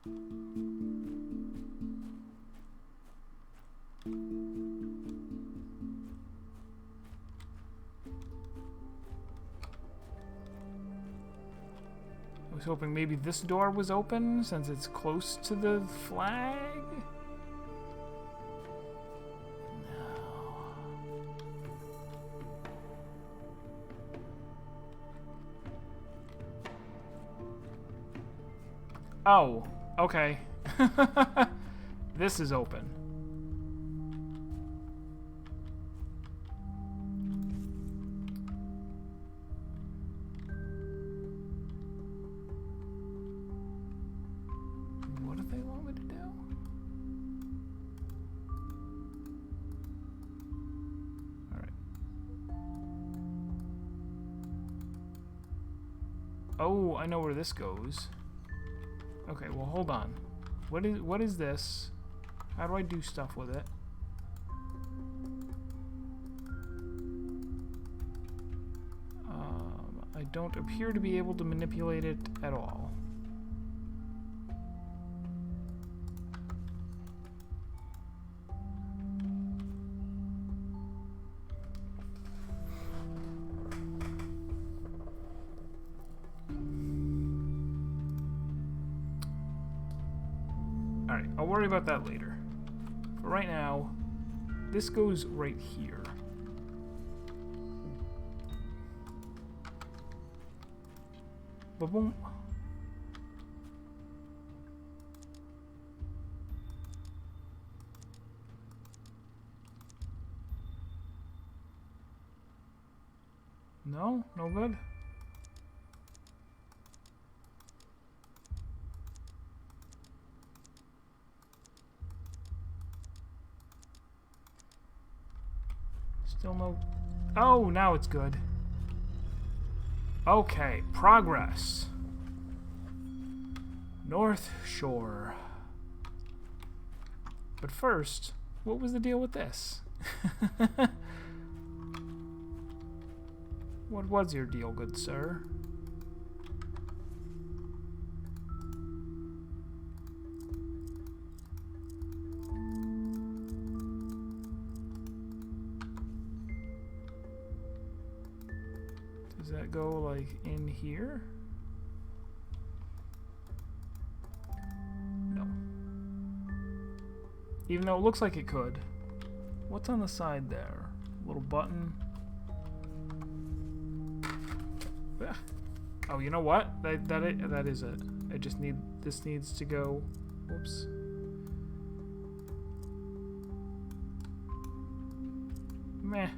I was hoping maybe this door was open since it's close to the flag. Oh, okay. This is open. What do they want me to do? All right. Oh, I know where this goes. Okay, well, hold on. What is this? How do I do stuff with it? I don't appear to be able to manipulate it at all. Alright, I'll worry about that later. For right now, this goes right here. Ba-boom. No? No good? Still no... Oh, now it's good. Okay, progress. North Shore. But first, what was the deal with this? What was your deal, good sir? Does that go, like, in here? No. Even though it looks like it could. What's on the side there? A little button. Ah. Oh, you know what? That is it. I just need... This needs to go... Whoops. Meh.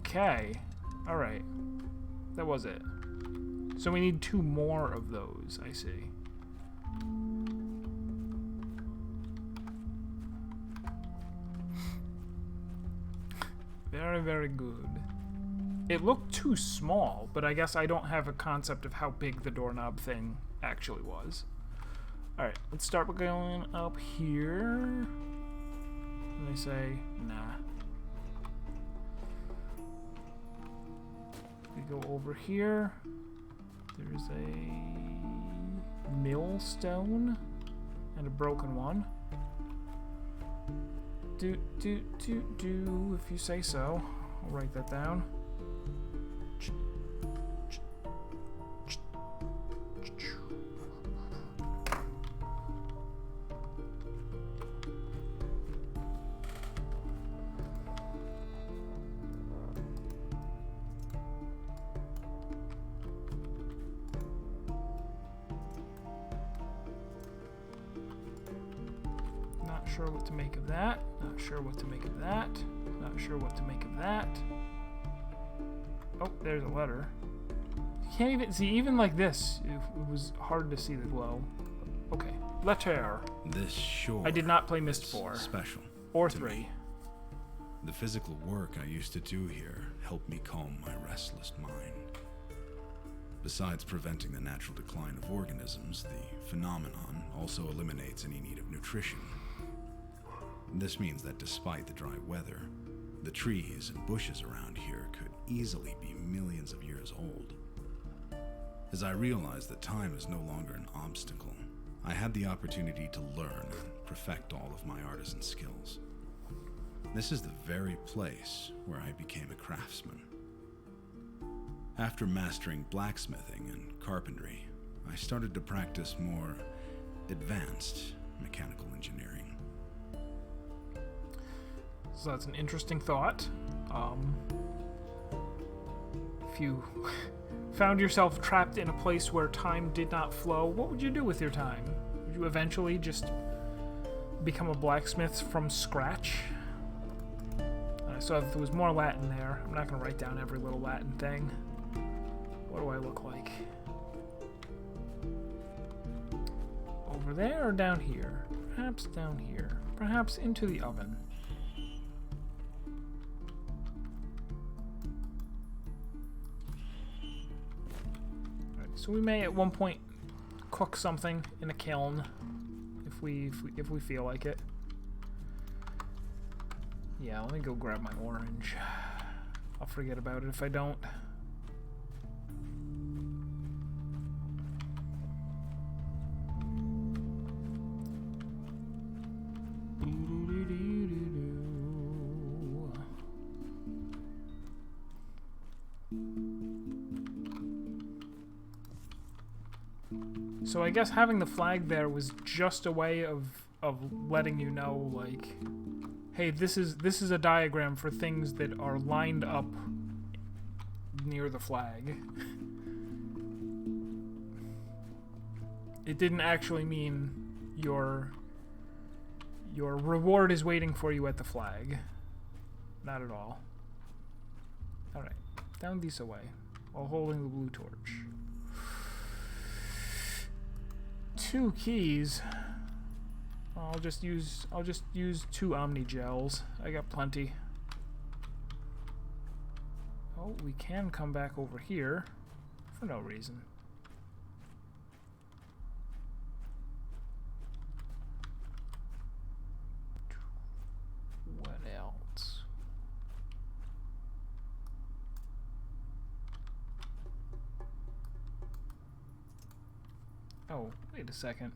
Okay. Alright. That was it. So we need 2 more of those, I see. Very, very good. It looked too small, but I guess I don't have a concept of how big the doorknob thing actually was. Alright, let's start by going up here. And they say, nah. We go over here. There's a millstone and a broken one. Do, if you say so. I'll write that down. Not sure what to make of that. Not sure what to make of that. Not sure what to make of that. Oh, there's a letter. You can't even see, even like this, it was hard to see the glow. Okay, letter. This shore. I did not play Myst 4. Special. Or 3. Me. The physical work I used to do here helped me calm my restless mind. Besides preventing the natural decline of organisms, the phenomenon also eliminates any need of nutrition. This means that despite the dry weather, the trees and bushes around here could easily be millions of years old. As I realized that time is no longer an obstacle, I had the opportunity to learn and perfect all of my artisan skills. This is the very place where I became a craftsman. After mastering blacksmithing and carpentry, I started to practice more advanced mechanical engineering. So that's an interesting thought. If you found yourself trapped in a place where time did not flow, what would you do with your time? Would you eventually just become a blacksmith from scratch? I saw that there was more Latin there. I'm not going to write down every little Latin thing. What do I look like? Over there or down here? Perhaps down here. Perhaps into the oven. Alright, so we may at one point cook something in a kiln if we feel like it. Yeah, let me go grab my orange. I'll forget about it if I don't. So I guess having the flag there was just a way of letting you know, like, hey, this is a diagram for things that are lined up near the flag. It didn't actually mean your reward is waiting for you at the flag. Not at all. Alright, down this way, while holding the blue torch. 2 keys. I'll just use 2 Omni gels. I got plenty. Oh, we can come back over here for no reason. What else? Oh, wait a second.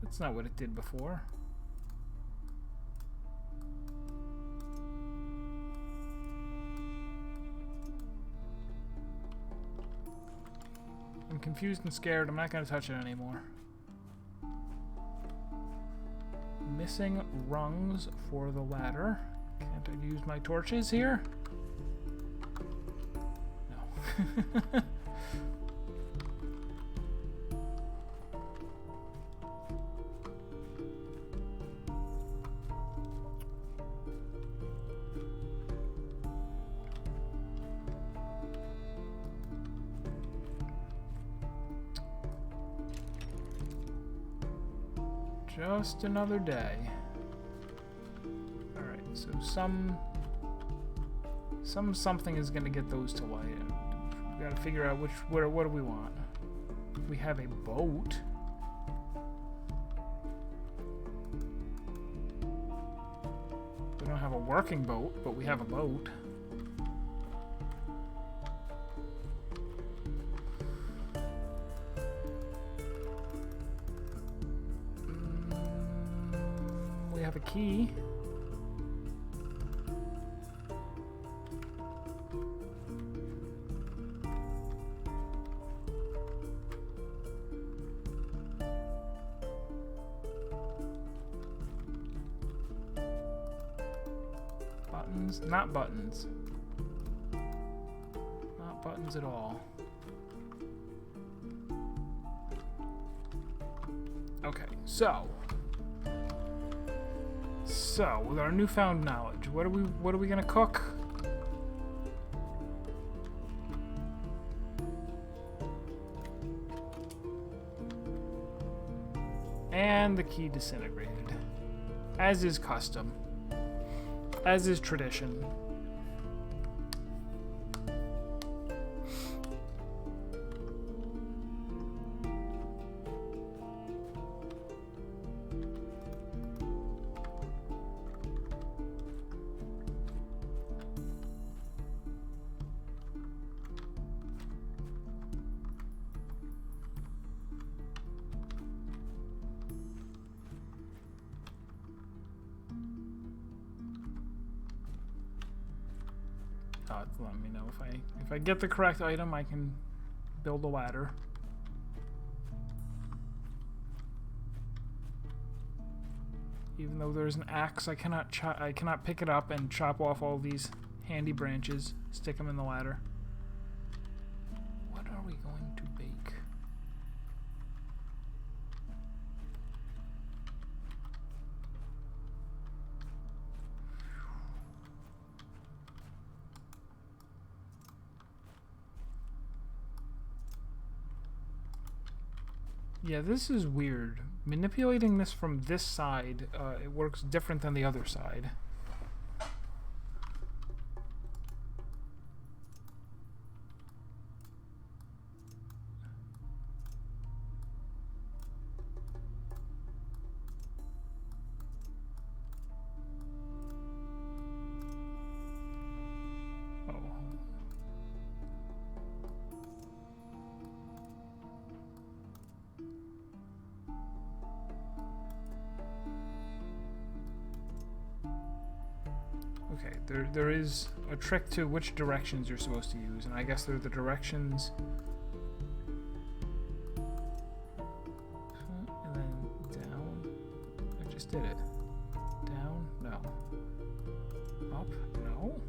That's not what it did before. I'm confused and scared. I'm not going to touch it anymore. Missing rungs for the ladder. Can't I use my torches here? No. Just another day. Alright, so something is gonna get those to light. We gotta figure out what do we want. We have a boat. We don't have a working boat, but we have a boat. We have a key. Buttons? Not buttons. Not buttons at all. Okay, so with our newfound knowledge, what are we gonna cook? And the key disintegrated, as is custom, as is tradition. let me know if I get the correct item. I can build a ladder. Even though there's an axe, I cannot pick it up and chop off all these handy branches, stick them in the ladder. What are we going to bake? Yeah, this is weird. Manipulating this from this side, it works different than the other side. Okay, there is a trick to which directions you're supposed to use, and I guess they're the directions. And then down. I just did it. Down? No. Up? No.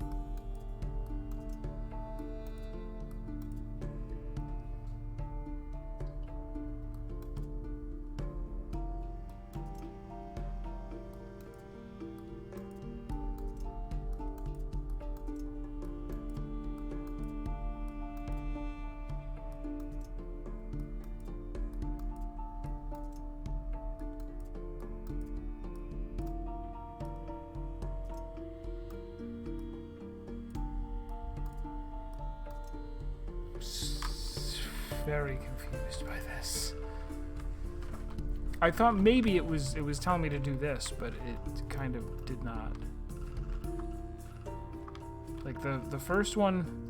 Very confused by this. I thought maybe it was telling me to do this, but it kind of did not. Like the first one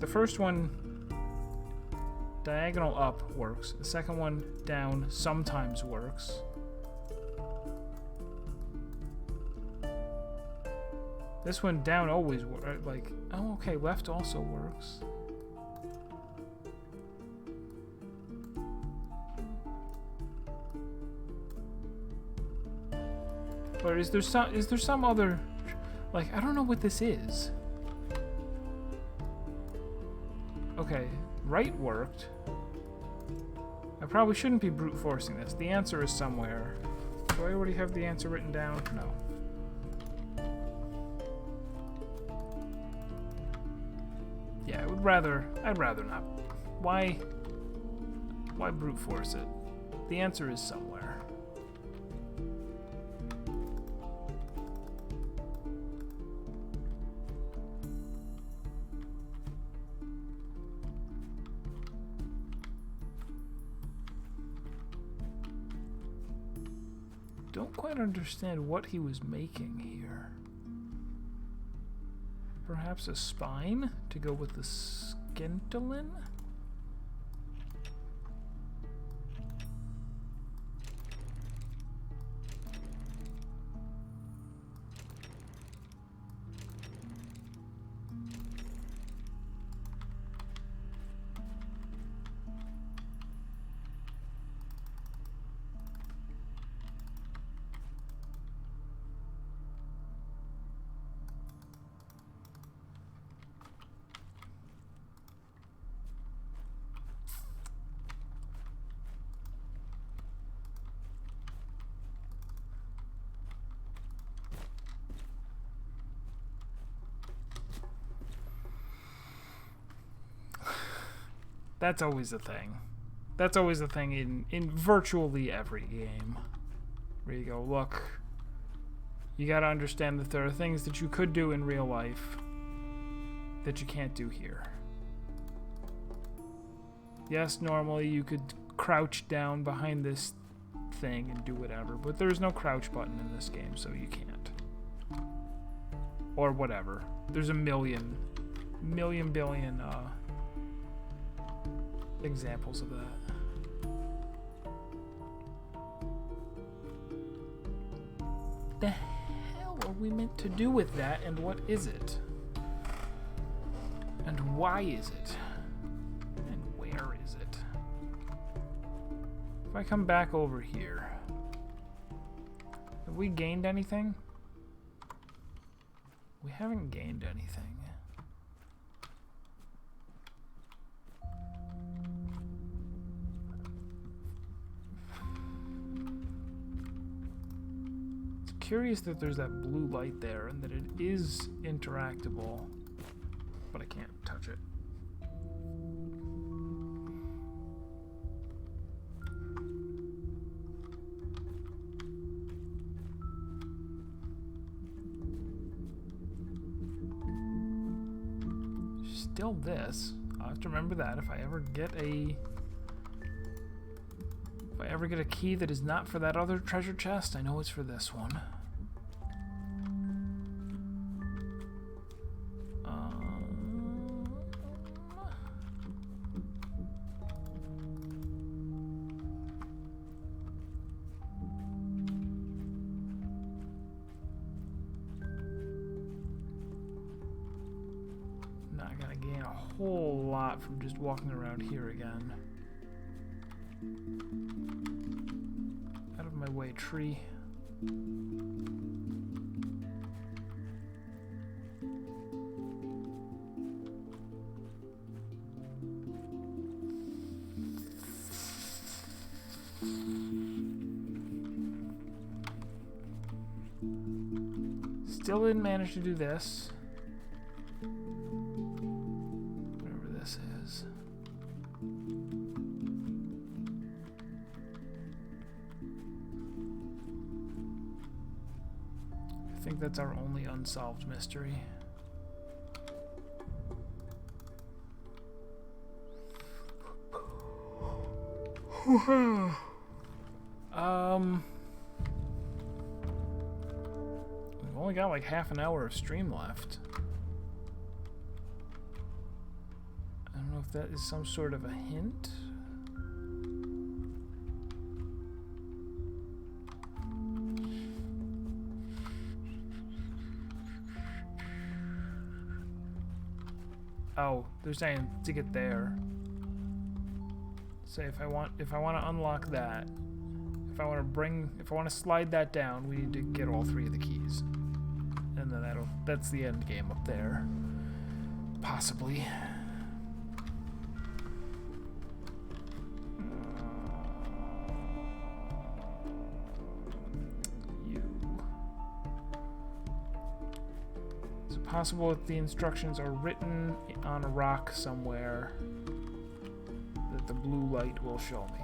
diagonal up works. The second one down sometimes works. This one down always works. Like, oh, okay, left also works. Or is there some other, like, I don't know what this is. Okay, right worked. I probably shouldn't be brute forcing this. The answer is somewhere. Do I already have the answer written down? No. Yeah, I'd rather not. Why brute force it? The answer is somewhere. Don't quite understand what he was making here. Perhaps a spine to go with the skintolin? That's always a thing. That's always a thing in virtually every game. Where you go, look, you gotta understand that there are things that you could do in real life that you can't do here. Yes, normally you could crouch down behind this thing and do whatever, but there's no crouch button in this game, so you can't. Or whatever. There's a million billion examples of that. The hell are we meant to do with that, and what is it? why is it? And where is it? If I come back over here, have we gained anything? We haven't gained anything. It's curious that there's that blue light there and that it is interactable, but I can't touch it. Still this. I'll have to remember that if I ever get a key that is not for that other treasure chest, I know it's for this one. Not gonna gain a whole lot from just walking around here again. Out of my way, tree. Still didn't manage to do this. Whatever this is. I think that's our only unsolved mystery. We've only got like half an hour of stream left. I don't know if that is some sort of a hint. Oh, they're saying to get there. Say if I want to unlock that, if I want to slide that down, we need to get all 3 of the keys. And then that's the end game up there. Possibly. Is it possible that the instructions are written on a rock somewhere that the blue light will show me?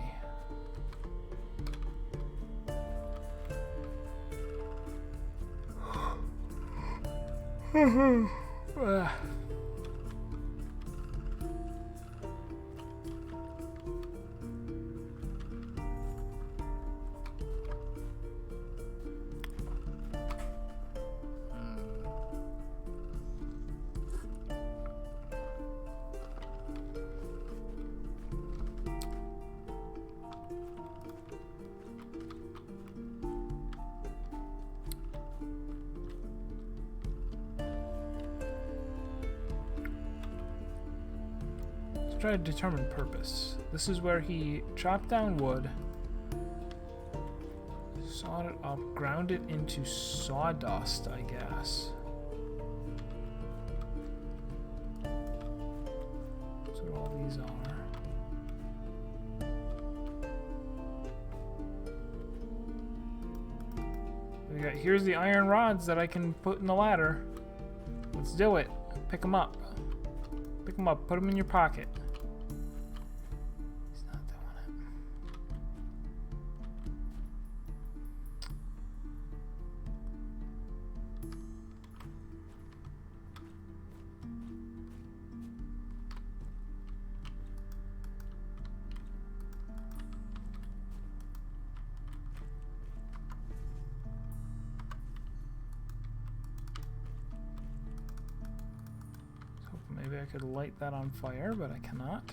Try to determine purpose. This is where he chopped down wood, sawed it up, ground it into sawdust, I guess. That's what all these are. Here's the iron rods that I can put in the ladder. Let's do it. Pick them up. Pick them up. Put them in your pocket. Maybe I could light that on fire, but I cannot.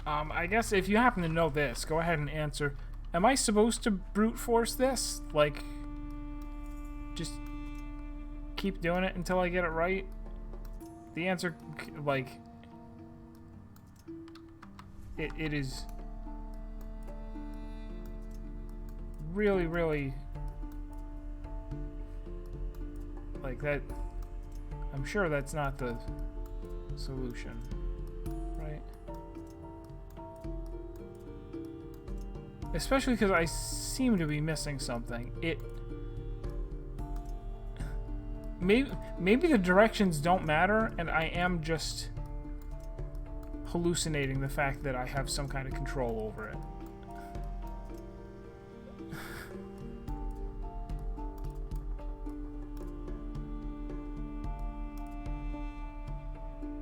I guess if you happen to know this, go ahead and answer. Am I supposed to brute force this? Like, just keep doing it until I get it right? The answer, like, it is really, really, like that. I'm sure that's not the solution, right? Especially because I seem to be missing something. Maybe the directions don't matter, and I am just hallucinating the fact that I have some kind of control over it.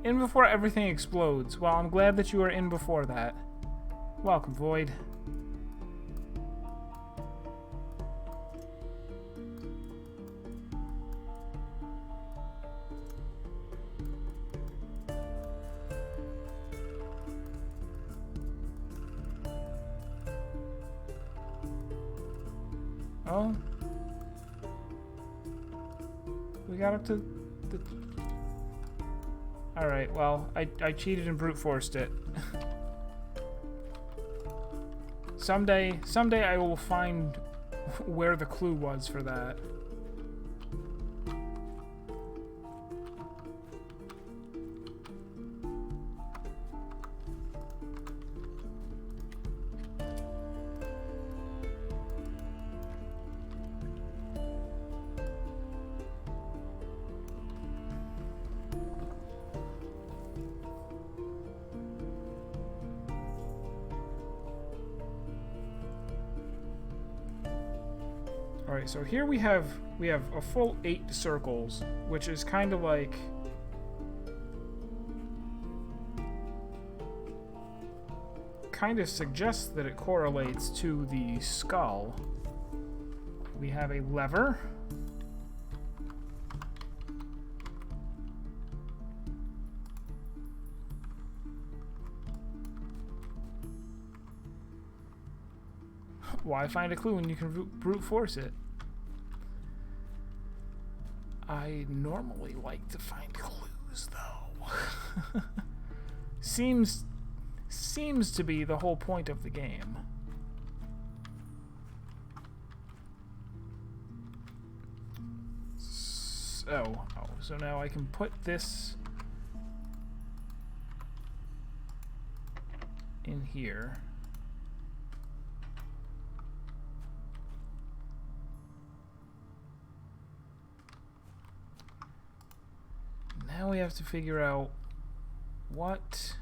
In before everything explodes. Well, I'm glad that you are in before that. Welcome, Void. Oh. We got up to the... Alright, well, I cheated and brute forced it. Someday I will find where the clue was for that. Alright, so here we have a full 8 circles, which is kind of like suggests that it correlates to the skull. We have a lever. Why find a clue when you can brute force it? I normally like to find clues, though. Seems to be the whole point of the game. So now I can put this in here. Now we have to figure out what...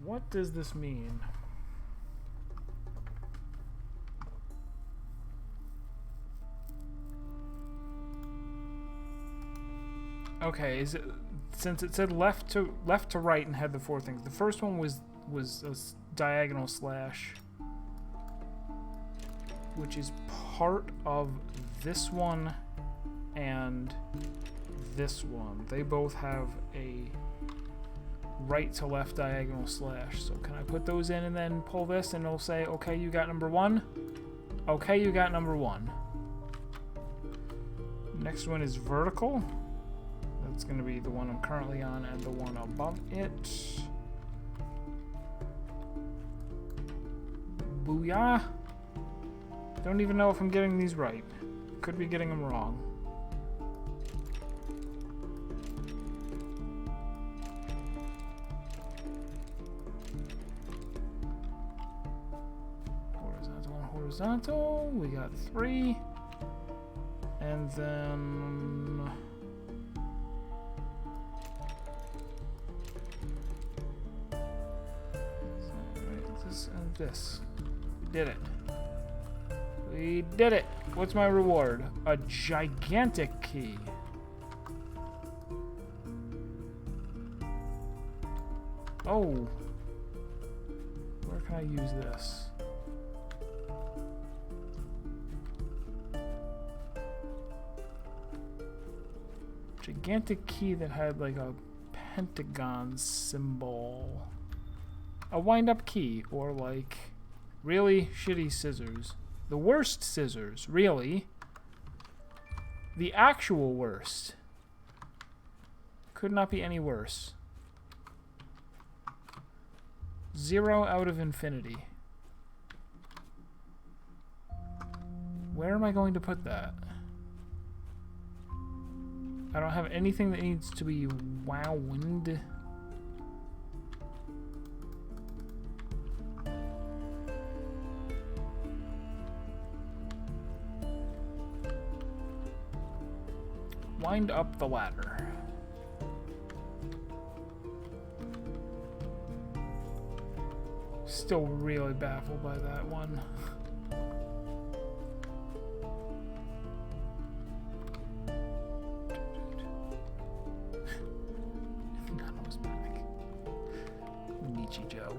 What does this mean? Okay, is it... Since it said left to right and had the 4 things. The first one was a diagonal slash, which is part of this one and this one. They both have a right to left diagonal slash. So can I put those in and then pull this and it'll say, okay, you got number 1. Okay, you got number 1. Next one is vertical. That's going to be the one I'm currently on and the one above it. Booyah! Don't even know if I'm getting these right. Could be getting them wrong. Horizontal and horizontal. We got 3. And then... and this. We did it. We did it. What's my reward? A gigantic key. Oh. Where can I use this? gigantic key that had like a pentagon symbol. A wind-up key, or like really shitty scissors. The worst scissors, really. The actual worst. Could not be any worse. 0 out of infinity. Where am I going to put that? I don't have anything that needs to be wound. Wind up the ladder. Still really baffled by that one. Nano's back. Nietzsche Joe.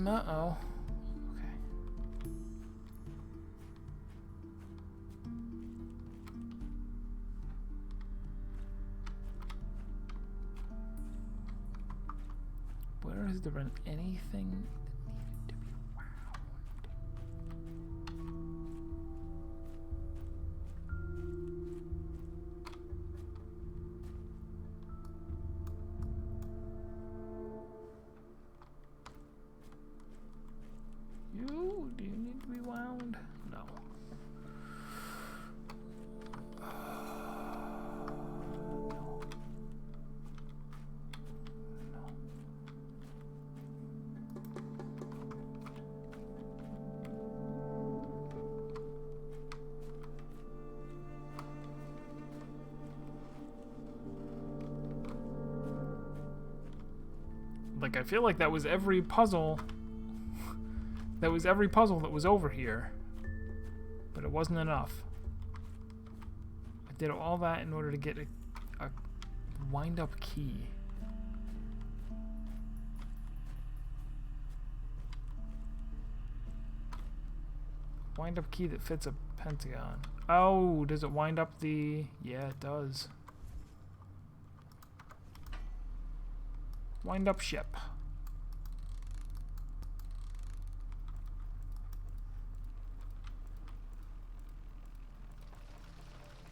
Uh-oh. Okay. Where has there been anything that needed to be wound? Do you need to be wound? No. Like, I feel like that was every puzzle. That was every puzzle that was over here. But it wasn't enough. I did all that in order to get a wind-up key. Wind-up key that fits a pentagon. Oh, does it wind up the... Yeah, it does. Wind up ship.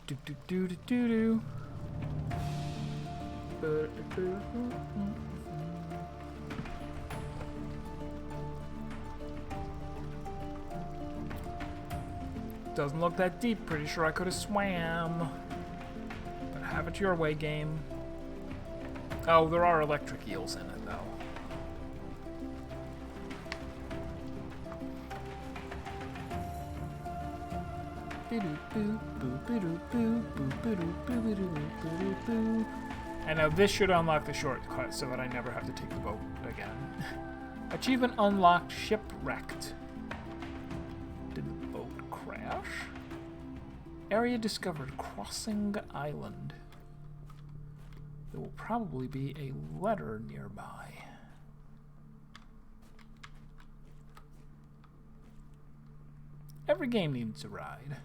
Do do do do do do. Doesn't look that deep. Pretty sure I could have swam. But have it your way, game. Oh, there are electric eels in it, though. And now this should unlock the shortcut so that I never have to take the boat again. Achievement unlocked, shipwrecked. Did the boat crash? Area discovered, crossing island. There will probably be a letter nearby. Every game needs a ride.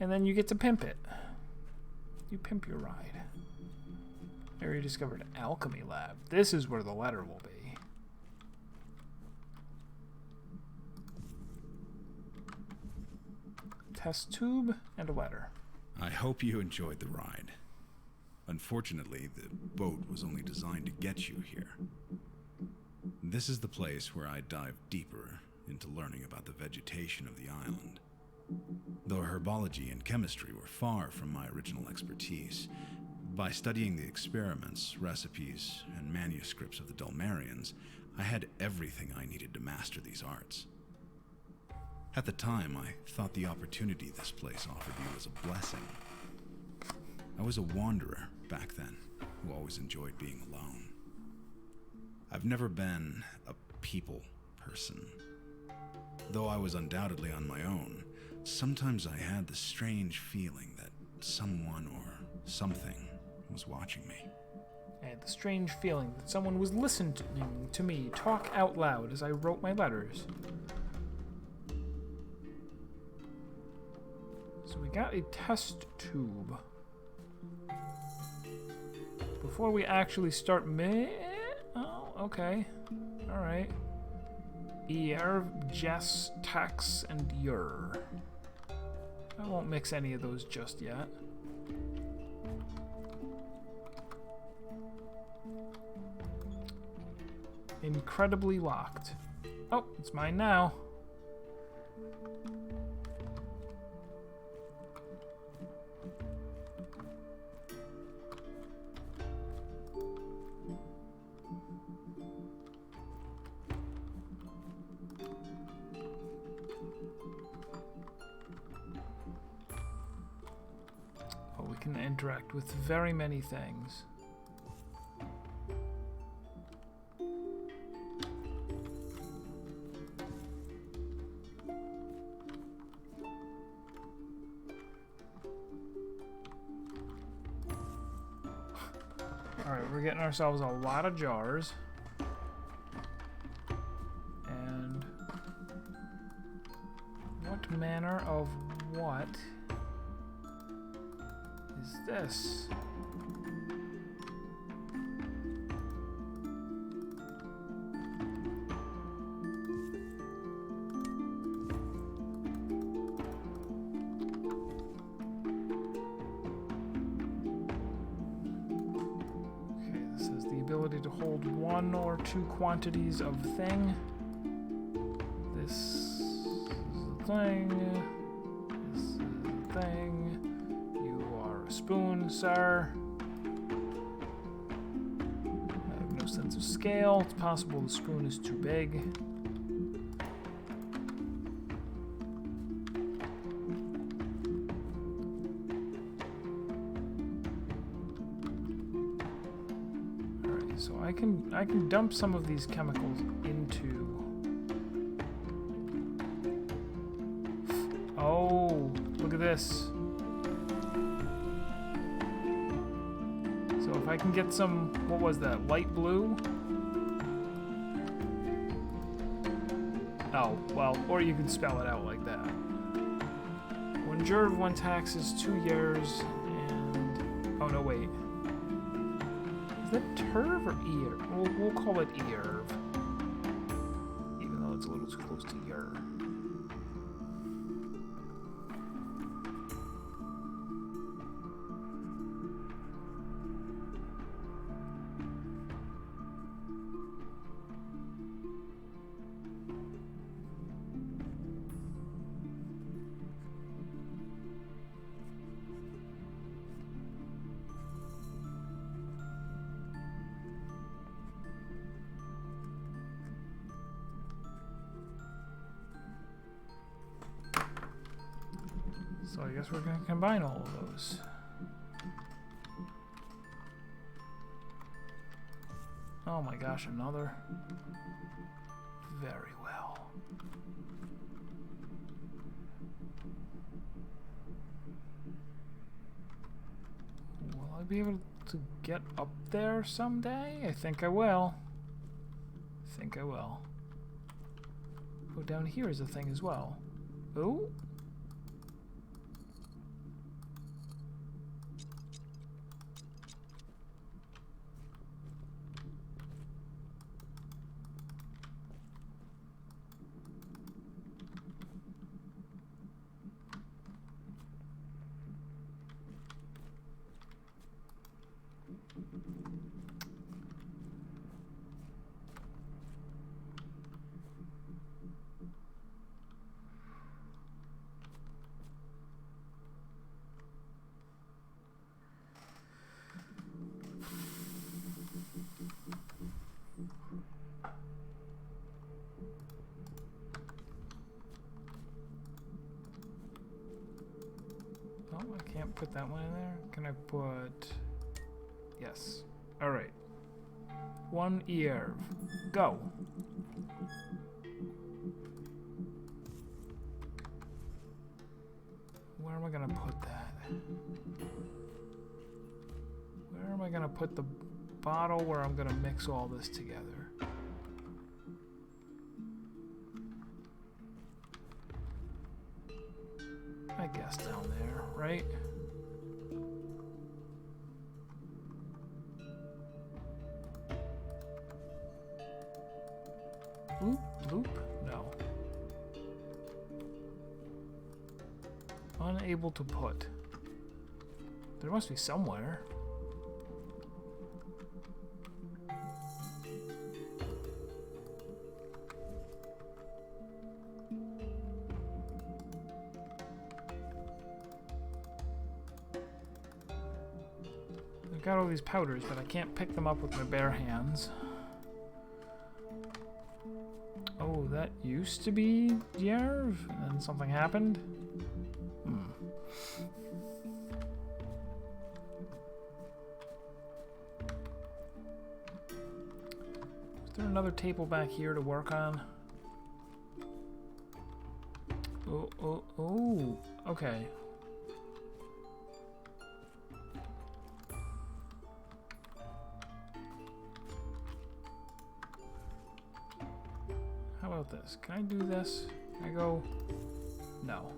And then you get to pimp it. You pimp your ride. Area discovered alchemy lab. This is where the letter will be. Test tube and a letter. I hope you enjoyed the ride. Unfortunately, the boat was only designed to get you here. This is the place where I dive deeper into learning about the vegetation of the island. Though herbology and chemistry were far from my original expertise, by studying the experiments, recipes, and manuscripts of the Dulmarians, I had everything I needed to master these arts. At the time, I thought the opportunity this place offered me was a blessing. I was a wanderer back then, who always enjoyed being alone. I've never been a people person. Though I was undoubtedly on my own, sometimes I had the strange feeling that someone or something was watching me. I had the strange feeling that someone was listening to me talk out loud as I wrote my letters. So we got a test tube. Before we actually start oh, okay. Alright. Jess, Tex, and Yer. I won't mix any of those just yet. Incredibly locked. Oh, it's mine now. Oh, we can interact with very many things. Alright, we're getting ourselves a lot of jars. And what manner of what is this? To hold one or two quantities of thing. This is the thing. This is the thing. You are a spoon, sir. I have no sense of scale. It's possible the spoon is too big. So I can dump some of these chemicals into. Oh, look at this. So if I can get some, what was that, light blue? Oh, well, or you can spell it out like that. When Jerv, one tax is 2 years, and oh no, wait. Is that Turv or Eir? We'll call it Eirv. Even though it's a little too close to Yer. So I guess we're going to combine all of those. Oh my gosh, another. Very well. Will I be able to get up there someday? I think I will. I think I will. Oh, down here is a thing as well. Oh. Oh, I can't put that one in there. Can I put... Yes. Alright. 1 Eirv. Go. Where am I gonna put that? Where am I gonna put the bottle where I'm gonna mix all this together. I guess down there, right? Loop, loop? No. Unable to put. There must be somewhere. I've got all these powders, but I can't pick them up with my bare hands. Oh, that used to be Yerv, and then something happened? Is there another table back here to work on? Oh, okay. How about this? Can I do this? Can I go? No.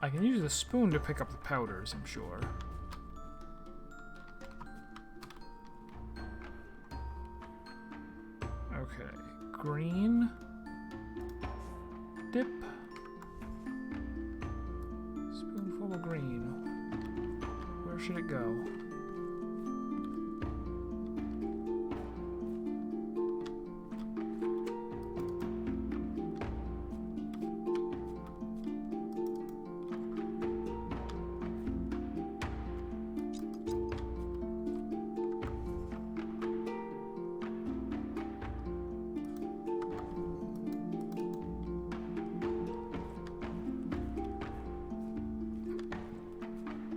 I can use the spoon to pick up the powders, I'm sure. Okay. Green. Dip. Spoonful of green. Where should it go?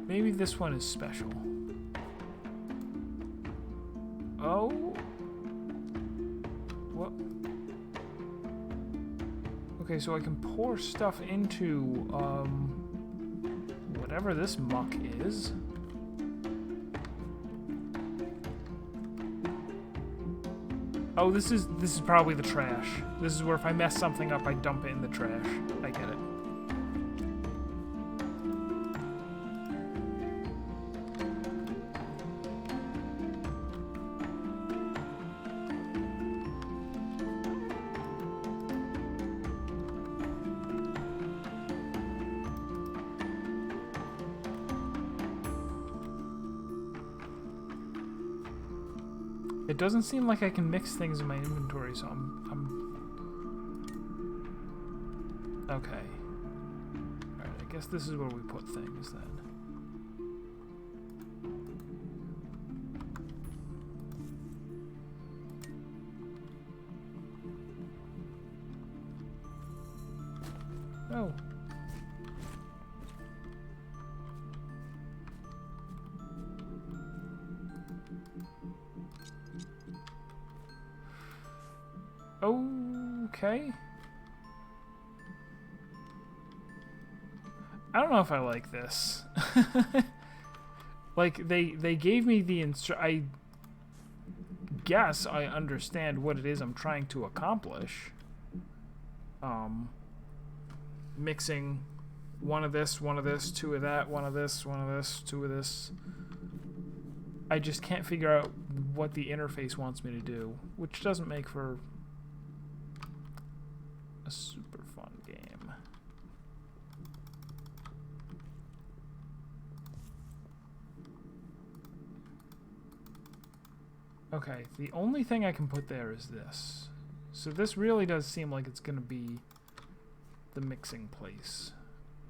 Maybe this one is special. Oh. What? Okay, so I can pour stuff into, whatever this muck is. Oh, this is probably the trash. This is where if I mess something up, I dump it in the trash. I get it. It doesn't seem like I can mix things in my inventory, so I'm okay. Alright, I guess this is where we put things then. Oh. Okay. I don't know if I like this. Like, they gave me the I guess I understand what it is I'm trying to accomplish. Mixing one of this, two of that, one of this, two of this. I just can't figure out what the interface wants me to do, which doesn't make for a super fun game. Okay, the only thing I can put there is this. So this really does seem like it's going to be the mixing place,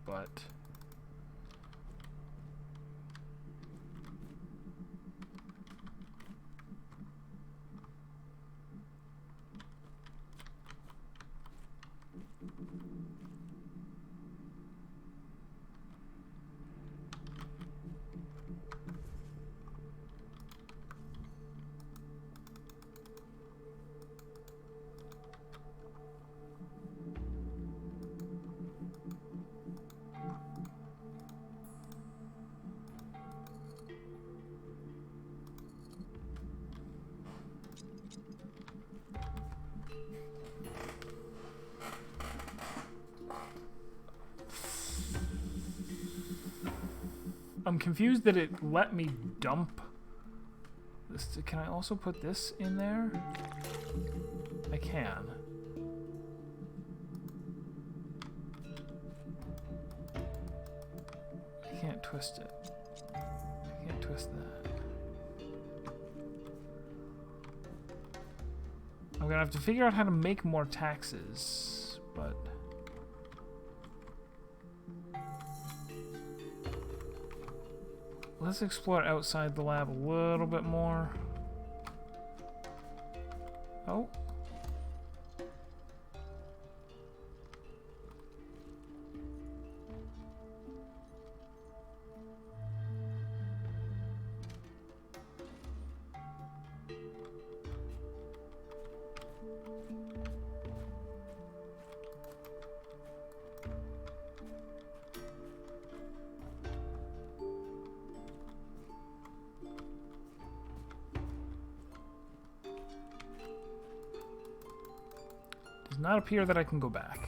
but I'm confused that it let me dump this. Can I also put this in there? I can. I can't twist it. I can't twist that. I'm gonna have to figure out how to make more taxes, but... let's explore outside the lab a little bit more. Oh. Does not appear that I can go back.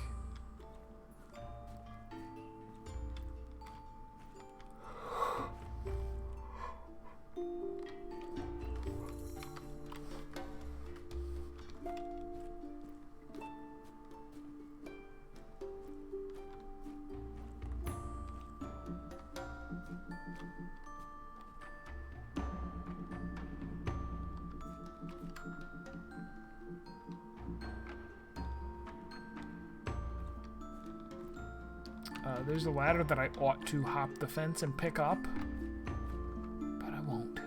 There's a ladder that I ought to hop the fence and pick up, but I won't.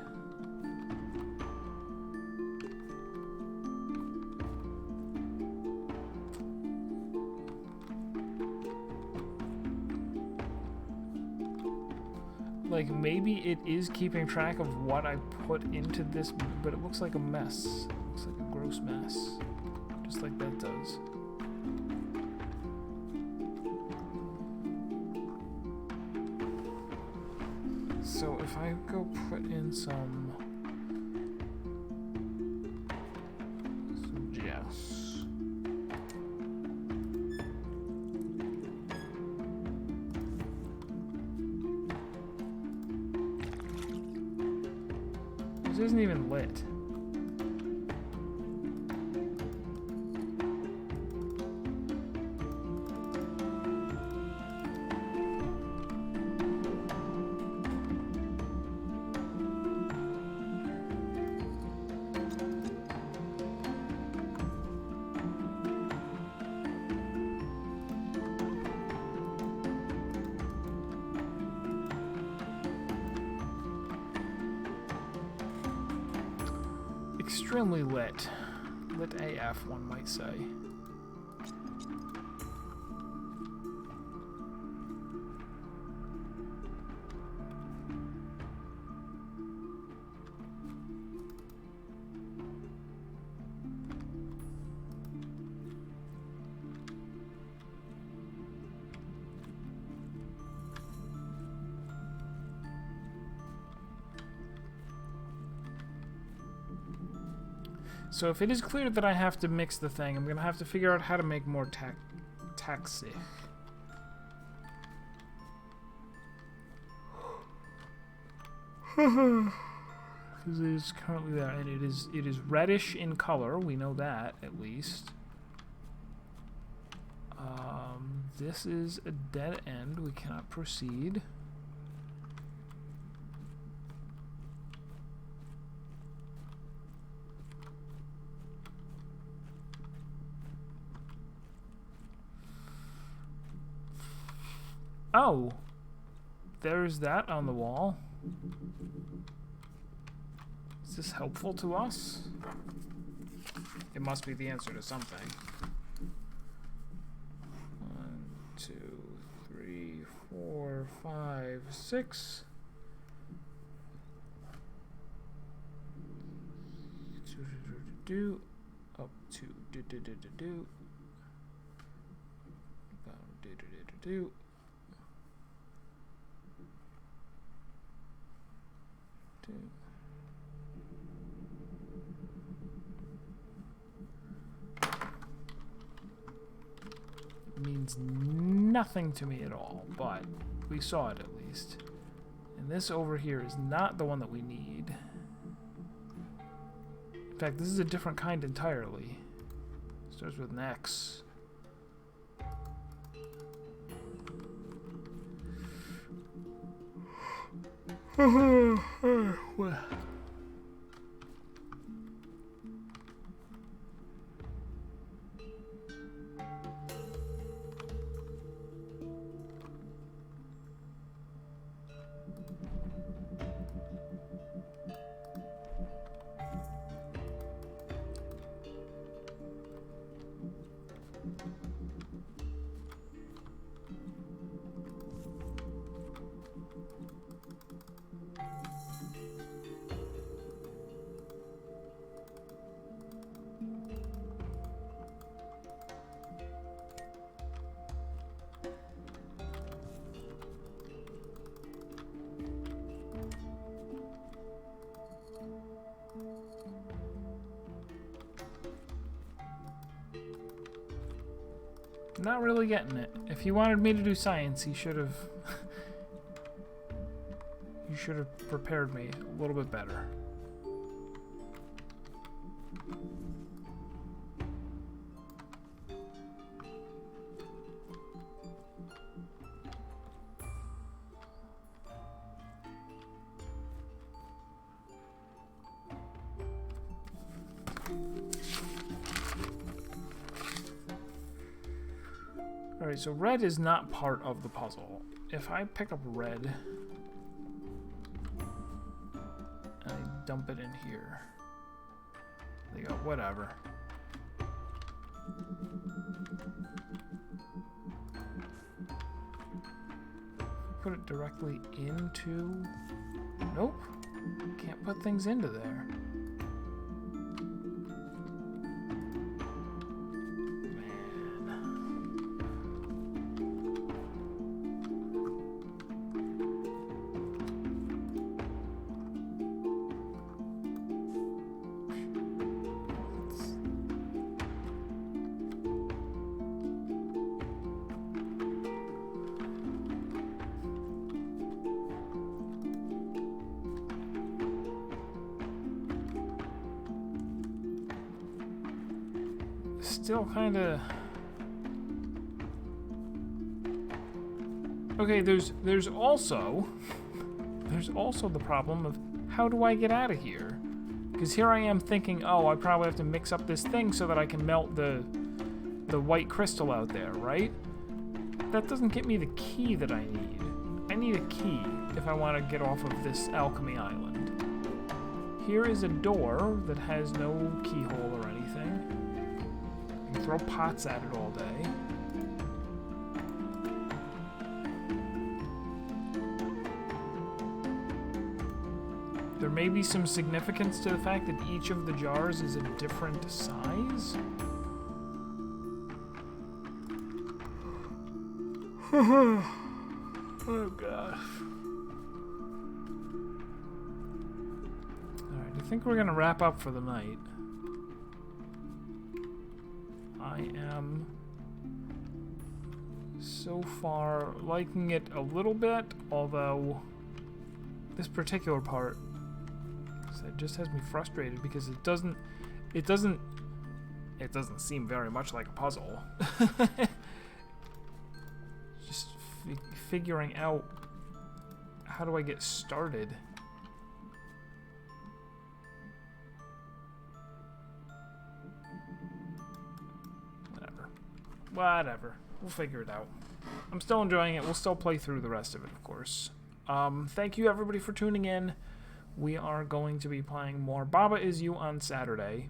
Like, maybe it is keeping track of what I put into this, but it looks like a mess. It looks like a gross mess, just like that does. So if I go put in some jess. This isn't even lit. Extremely lit. Lit AF, one might say. So if it is clear that I have to mix the thing, I'm going to have to figure out how to make more taxi. Because it is currently there, and it is reddish in color. We know that, at least. This is a dead end. We cannot proceed. Oh, there's that on the wall. Is this helpful to us? It must be the answer to something. 1, 2, 3, 4, 5, 6. Do up to do. Means nothing to me at all, but we saw it at least. And this over here is not the one that we need. In fact, this is a different kind entirely. Starts with an X. Well. Not really getting it. If he wanted me to do science, he should have... you should have prepared me a little bit better. Alright, so red is not part of the puzzle. If I pick up red and I dump it in here, they go, whatever. Put it directly into... Nope. Can't put things into there. Still kind of... Okay, there's also the problem of how do I get out of here? Because here I am thinking, oh, I probably have to mix up this thing so that I can melt the white crystal out there, right? That doesn't get me the key that I need. I need a key if I want to get off of this alchemy island. Here is a door that has no keyhole or anything. Throw pots at it all day. There may be some significance to the fact that each of the jars is a different size. Oh gosh. Alright, I think we're gonna wrap up for the night. I am so far liking it a little bit, although this particular part just has me frustrated because it doesn't seem very much like a puzzle. Just figuring out how do I get started. Whatever. We'll figure it out. I'm still enjoying it. We'll still play through the rest of it, of course. Thank you, everybody, for tuning in. We are going to be playing more Baba Is You on Saturday.